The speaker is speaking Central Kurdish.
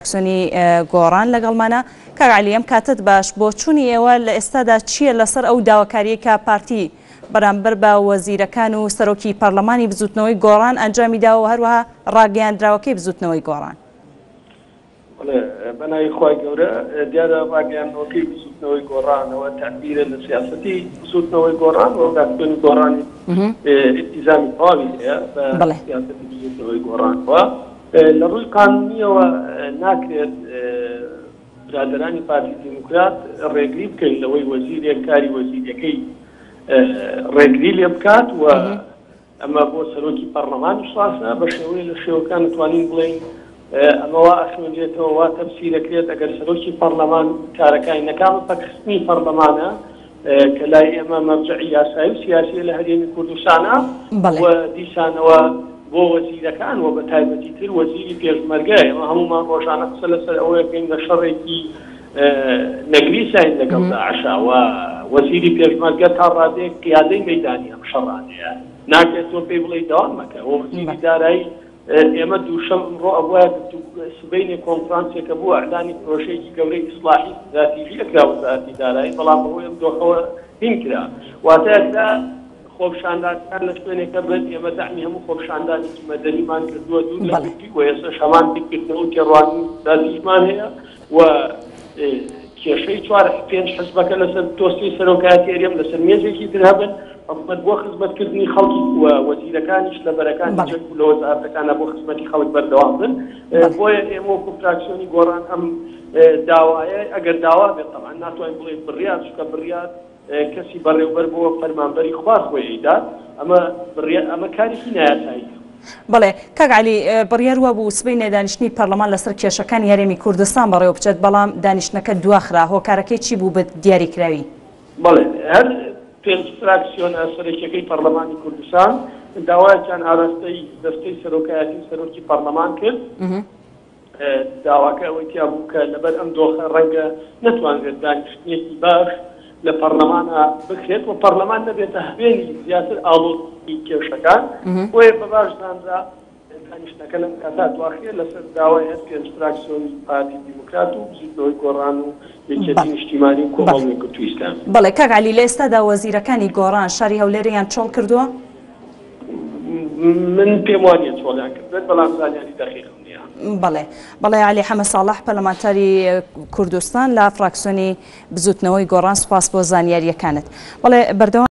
فراکسیۆنی گۆڕان لەگەڵمانە. کاک عەلی ئەم کاتت باش بۆ چوونی ئێوە لە ئێستادا چییە لەسەر ئەو داواکاریە کە پارتی بەرامبەر بە وەزیرەکان و سەرۆکی پەرلەمانی بزوتنەوەی گۆڕان ئەنجامی داوە و هەروەها ڕاگەیاندراوەکەی بزوتنەوەی گۆڕان؟ بەناوی خوای گەورە دیارە ڕاگەیاندنەوەکەی بزوتنەوەی گۆڕانەوە تەعبیرە لە سیاسەتی بزوتنەوەی گۆڕان و ڕاگەیاندنەوەی گۆڕانی ئیلتیزامی تەواوی هەیە بە سیاسەتی بزوتنەوەی گۆڕانەوە. لە ڕووی قانونیەوە ناکرێت برادرانی پارتی دیموکرات ڕێگری بکەین لەوەی وەزیرێک کاری وەزیرەکەی ڕێگری لێ بکات و ئەمە بۆ سەرۆکی پەرلەمانیش ڕاستە بە شێوەیە لە شێوەکان دەتوانین بڵێین ئەمەوە ئەخوێنرێتەوە وا تەفسیرەکرێت ئەگەر سەرۆکی پەرلەمان کارەکانی نەکامە پەکستنی پەرلەمانە کە لای ئێمە مەرجعی یاسایی و سیاسیە لە هەرێمی کوردستانە و دیسانەوە بۆ وەزیرەکان و بە تایبەتی تر وەزیری پێشمەرگە ئێمە هەمومان ڕۆژانە قسە لەسەر ئەوەیە بکەین لە شەڕێکی نەگریسین لەگەڵ داعشا و وەزیری پێشمەرگە تا ڕادەیەک قیادەی مەیدانی ئەم شەڕانەیە ناکرێت تۆ پێی بڵێ داوام مەکە ئەو وەزیری دارایی ئێمە دووشەم ڕۆ ئەوە سبەینێ کۆنفرانسێکە بوو ئەعلانی پرۆژەیەکی گەورەی ئیسلاحی استراتیژیەکرا وەزارەتی دارایی بەڵام بەهۆی ئەم دۆخەوە هین کرا واتایەکدا خۆپشاندانەکان لە شوێنێکە بێت ئێمە داعمی هەموو خۆپشاندانێکی مەدەنیمان کردووە دوور لە گرتی و ئێستا هەمان بیرکردنەوە و تێڕوانی دادیشمان هەیە و کێشەی 4-5 حزبەکە لەسەر دۆستی سەرۆکایەتی هەرێم لەسەر مێزێکی تر هەبن حکومەت بۆ خزمەتکردنی خەڵکی و وەزیرەکانیش لە بەرەکانی جەک و لە وەزارەتەکانە بۆ خزمەتی خەڵک بەردەوام بن. بۆیە ئێمە وەکو فراکسیۆنی گۆڕان ئەم داوایە ئەگەر داوا بێت تەمان ناتوانین بڵێن بڕیار چکە بڕیار کەسی بەڕێوەبەر بۆ فەرمانبەری خواست بۆ ئەیدات ئەمە کارێکی نایاساییە. بەڵێ کاک عەلی بڕیار وە بوو سبەی نێدانیشتنی پەرلەمان لەسەر کێشەکانی هەرێمی کوردستان بەڕێوە بچێت بەڵام دانیشتنەکە دواخرا هۆکارەکەی چی بوو بە دیاریکراوی؟ بەڵێ هەر پێنج فراکسیۆنە سەرۆکیەکەی پەرلەمانی کوردستان داوایان ئاراستەی دەستەی سەرۆکایەتی و سەرۆکی پەرلەمان کرد داواکە ئەوەی تیا بوو کە لەبەر ئەم دۆخە ڕەنگە نەتوانرێت دانیشتنیەکی باش لە پەرلەمانە بکرێت و پەرلەمان نەبێتە هەبێنی زیاتر ئاڵۆزی کێشەکان بۆیە بە باش دانرا دانیشتنەکە لەم کاتا دواخێ لەسەر داوای هەر پێنج فراکسیۆنی پارتی دیموکرات و بزوتنەوەی گۆڕان و یەکێتی نیشتیمانی و کۆمەڵی کوردستان. بەڵێ کاک عەلی لە ئێستادا وەزیرەکانی گۆڕان شاری هەولێرەیان چۆڵ کردووە؟ من پێم وانیە چۆڵیان کردێت بەڵام زانیاری دەقیقم نییە. بەڵێ عەلی حەمەد ساڵح پەرلەمانتاری کوردستان لە فراکسیۆنی بزوتنەوەی گۆڕان سوپاس بۆ زانیاریەکانت. بەڵێ بەردەوام